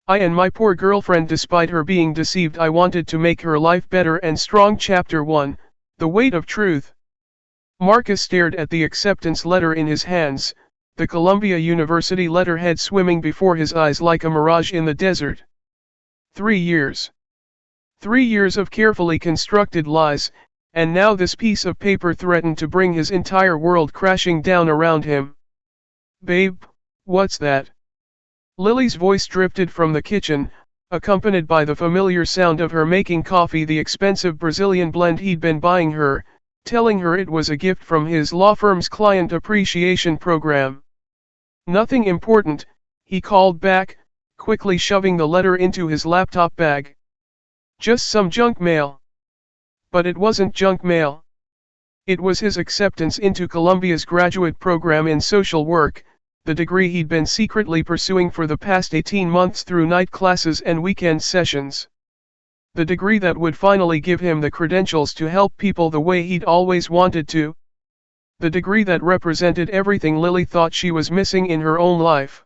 I and my poor girlfriend, despite her being deceived, I wanted to make her life better and strong. Chapter 1, The Weight of Truth. Marcus stared at the acceptance letter in his hands, the Columbia University letterhead swimming before his eyes like a mirage in the desert. 3 years. 3 years of carefully constructed lies, and now this piece of paper threatened to bring his entire world crashing down around him. "Babe, what's that?" Lily's voice drifted from the kitchen, accompanied by the familiar sound of her making coffee, the expensive Brazilian blend he'd been buying her, telling her it was a gift from his law firm's client appreciation program. "Nothing important," he called back, quickly shoving the letter into his laptop bag. "Just some junk mail." But it wasn't junk mail. It was his acceptance into Columbia's graduate program in social work, the degree he'd been secretly pursuing for the past 18 months through night classes and weekend sessions. The degree that would finally give him the credentials to help people the way he'd always wanted to. The degree that represented everything Lily thought she was missing in her own life.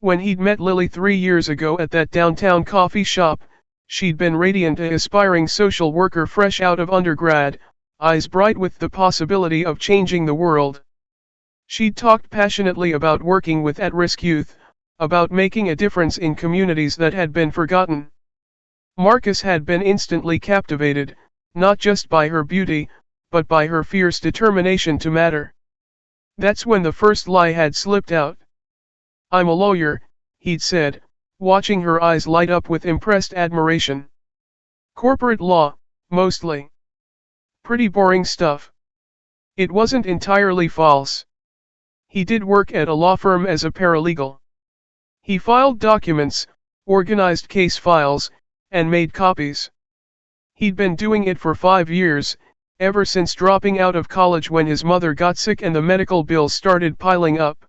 When he'd met Lily 3 years ago at that downtown coffee shop, she'd been radiant, an aspiring social worker fresh out of undergrad, eyes bright with the possibility of changing the world. She'd talked passionately about working with at-risk youth, about making a difference in communities that had been forgotten. Marcus had been instantly captivated, not just by her beauty, but by her fierce determination to matter. That's when the first lie had slipped out. "I'm a lawyer," he'd said, watching her eyes light up with impressed admiration. "Corporate law, mostly. Pretty boring stuff." It wasn't entirely false. He did work at a law firm as a paralegal. He filed documents, organized case files, and made copies. He'd been doing it for 5 years, ever since dropping out of college when his mother got sick and the medical bills started piling up.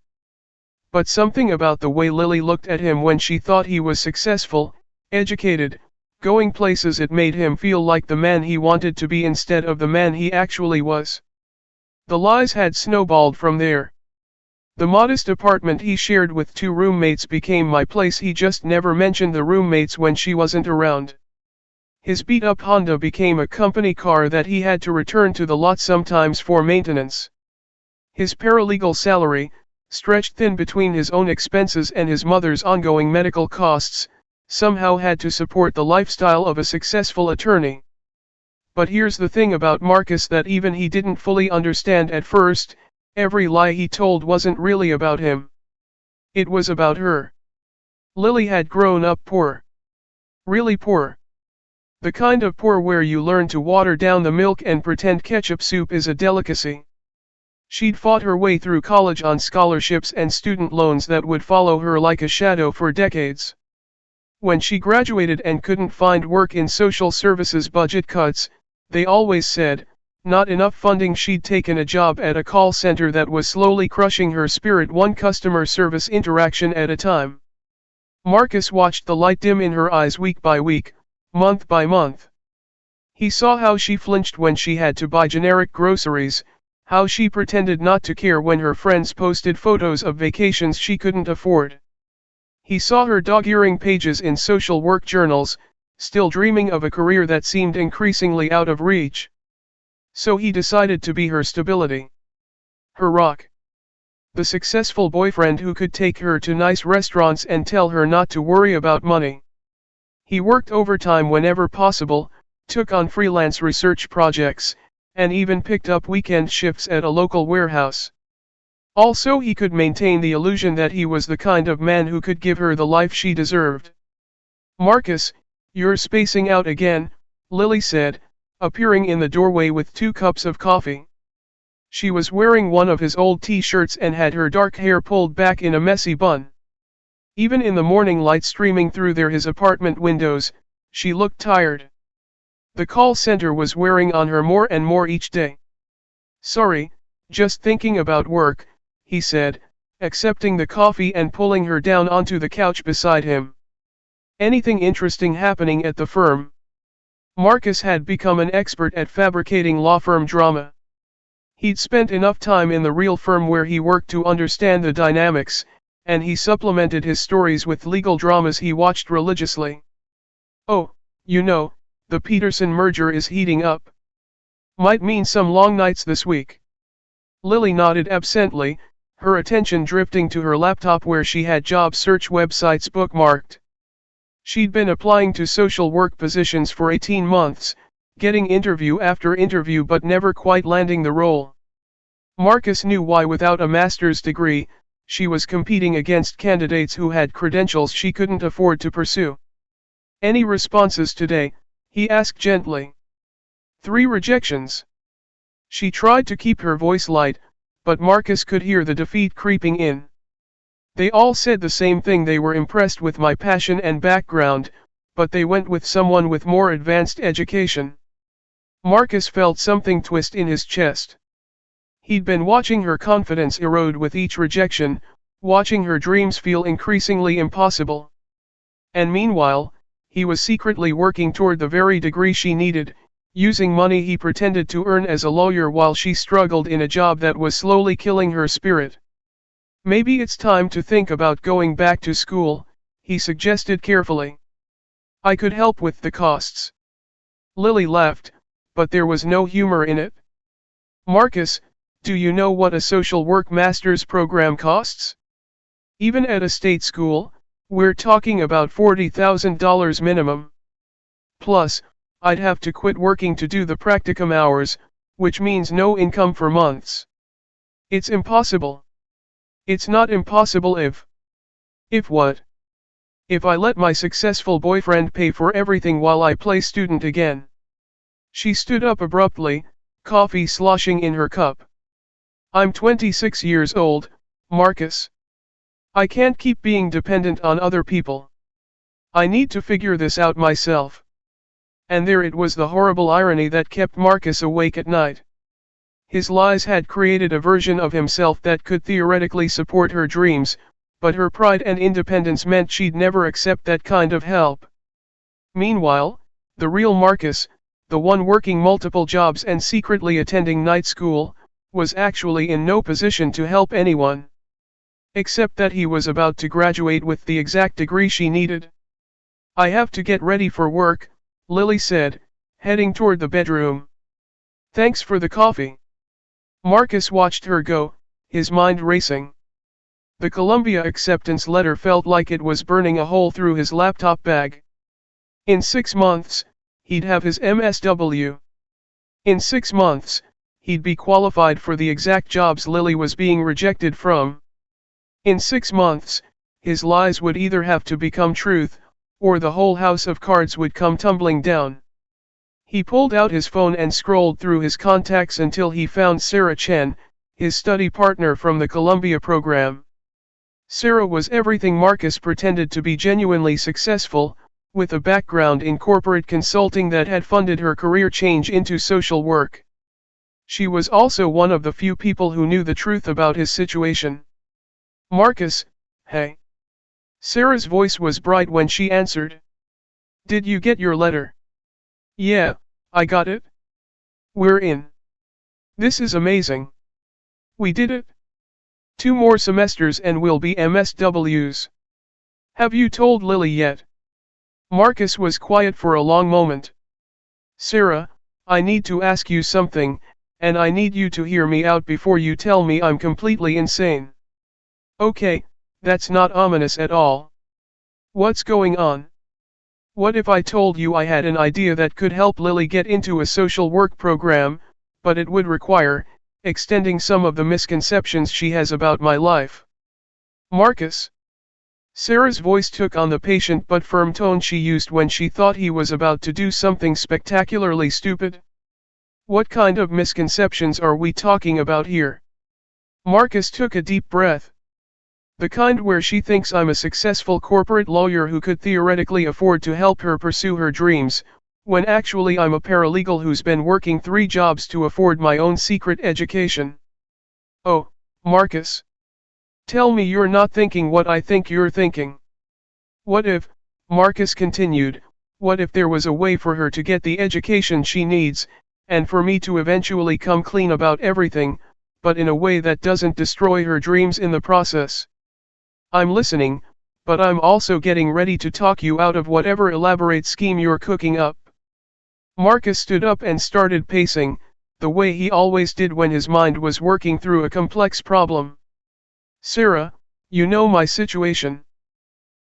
But something about the way Lily looked at him when she thought he was successful, educated, going places, it made him feel like the man he wanted to be instead of the man he actually was. The lies had snowballed from there. The modest apartment he shared with 2 roommates became my place. He just never mentioned the roommates when she wasn't around. His beat-up Honda became a company car that he had to return to the lot sometimes for maintenance. His paralegal salary, stretched thin between his own expenses and his mother's ongoing medical costs, somehow had to support the lifestyle of a successful attorney. But here's the thing about Marcus that even he didn't fully understand at first: every lie he told wasn't really about him. It was about her. Lily had grown up poor. Really poor. The kind of poor where you learn to water down the milk and pretend ketchup soup is a delicacy. She'd fought her way through college on scholarships and student loans that would follow her like a shadow for decades. When she graduated and couldn't find work in social services, budget cuts, they always said, not enough funding. She'd taken a job at a call center that was slowly crushing her spirit, one customer service interaction at a time. Marcus watched the light dim in her eyes week by week, month by month. He saw how she flinched when she had to buy generic groceries, how she pretended not to care when her friends posted photos of vacations she couldn't afford. He saw her dog-earing pages in social work journals, still dreaming of a career that seemed increasingly out of reach. So he decided to be her stability. Her rock. The successful boyfriend who could take her to nice restaurants and tell her not to worry about money. He worked overtime whenever possible, took on freelance research projects, and even picked up weekend shifts at a local warehouse. Also, he could maintain the illusion that he was the kind of man who could give her the life she deserved. "Marcus, you're spacing out again," Lily said, appearing in the doorway with 2 cups of coffee. She was wearing one of his old t-shirts and had her dark hair pulled back in a messy bun. Even in the morning light streaming through his apartment windows, she looked tired. The call center was wearing on her more and more each day. "Sorry, just thinking about work," he said, accepting the coffee and pulling her down onto the couch beside him. "Anything interesting happening at the firm?" Marcus had become an expert at fabricating law firm drama. He'd spent enough time in the real firm where he worked to understand the dynamics, and he supplemented his stories with legal dramas he watched religiously. "Oh, you know, the Peterson merger is heating up. Might mean some long nights this week." Lily nodded absently, her attention drifting to her laptop where she had job search websites bookmarked. She'd been applying to social work positions for 18 months, getting interview after interview but never quite landing the role. Marcus knew why. Without a master's degree, she was competing against candidates who had credentials she couldn't afford to pursue. "Any responses today?" he asked gently. "3 rejections." She tried to keep her voice light, but Marcus could hear the defeat creeping in. "They all said the same thing. They were impressed with my passion and background, but they went with someone with more advanced education." Marcus felt something twist in his chest. He'd been watching her confidence erode with each rejection, watching her dreams feel increasingly impossible. And meanwhile, he was secretly working toward the very degree she needed, using money he pretended to earn as a lawyer while she struggled in a job that was slowly killing her spirit. "Maybe it's time to think about going back to school," he suggested carefully. "I could help with the costs." Lily laughed, but there was no humor in it. "Marcus, do you know what a social work master's program costs? Even at a state school, we're talking about $40,000 minimum. Plus, I'd have to quit working to do the practicum hours, which means no income for months. It's impossible." "It's not impossible if..." "If what?" "If I let my successful boyfriend pay for everything while I play student again." She stood up abruptly, coffee sloshing in her cup. "I'm 26 years old, Marcus. I can't keep being dependent on other people. I need to figure this out myself." And there it was, the horrible irony that kept Marcus awake at night. His lies had created a version of himself that could theoretically support her dreams, but her pride and independence meant she'd never accept that kind of help. Meanwhile, the real Marcus, the one working multiple jobs and secretly attending night school, was actually in no position to help anyone. Except that he was about to graduate with the exact degree she needed. "I have to get ready for work," Lily said, heading toward the bedroom. "Thanks for the coffee." Marcus watched her go, his mind racing. The Columbia acceptance letter felt like it was burning a hole through his laptop bag. In 6 months, he'd have his MSW. In 6 months, he'd be qualified for the exact jobs Lily was being rejected from. In 6 months, his lies would either have to become truth, or the whole house of cards would come tumbling down. He pulled out his phone and scrolled through his contacts until he found Sarah Chen, his study partner from the Columbia program. Sarah was everything Marcus pretended to be: genuinely successful, with a background in corporate consulting that had funded her career change into social work. She was also one of the few people who knew the truth about his situation. "Marcus, hey." Sarah's voice was bright when she answered. "Did you get your letter?" "Yeah, I got it. We're in. This is amazing. We did it. 2 more semesters and we'll be MSWs. Have you told Lily yet?" Marcus was quiet for a long moment. "Sarah, I need to ask you something, and I need you to hear me out before you tell me I'm completely insane." "Okay, that's not ominous at all. What's going on?" "What if I told you I had an idea that could help Lily get into a social work program, but it would require extending some of the misconceptions she has about my life?" "Marcus." Sarah's voice took on the patient but firm tone she used when she thought he was about to do something spectacularly stupid. "What kind of misconceptions are we talking about here?" Marcus took a deep breath. "The kind where she thinks I'm a successful corporate lawyer who could theoretically afford to help her pursue her dreams, when actually I'm a paralegal who's been working 3 jobs to afford my own secret education." "Oh, Marcus. Tell me you're not thinking what I think you're thinking." "What if," Marcus continued, "what if there was a way for her to get the education she needs, and for me to eventually come clean about everything, but in a way that doesn't destroy her dreams in the process? I'm listening, but I'm also getting ready to talk you out of whatever elaborate scheme you're cooking up. Marcus stood up and started pacing, the way he always did when his mind was working through a complex problem. Sarah, you know my situation.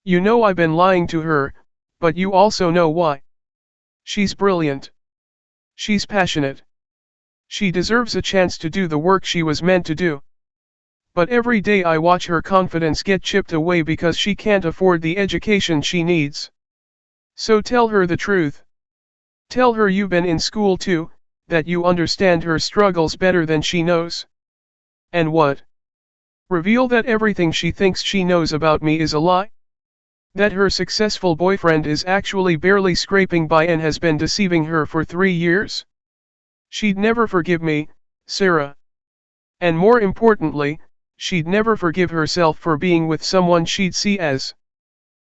You know I've been lying to her, but you also know why. She's brilliant. She's passionate. She deserves a chance to do the work she was meant to do. But every day I watch her confidence get chipped away because she can't afford the education she needs. So tell her the truth. Tell her you've been in school too, that you understand her struggles better than she knows. And what? Reveal that everything she thinks she knows about me is a lie? That her successful boyfriend is actually barely scraping by and has been deceiving her for 3 years? She'd never forgive me, Sarah. And more importantly, she'd never forgive herself for being with someone she'd see as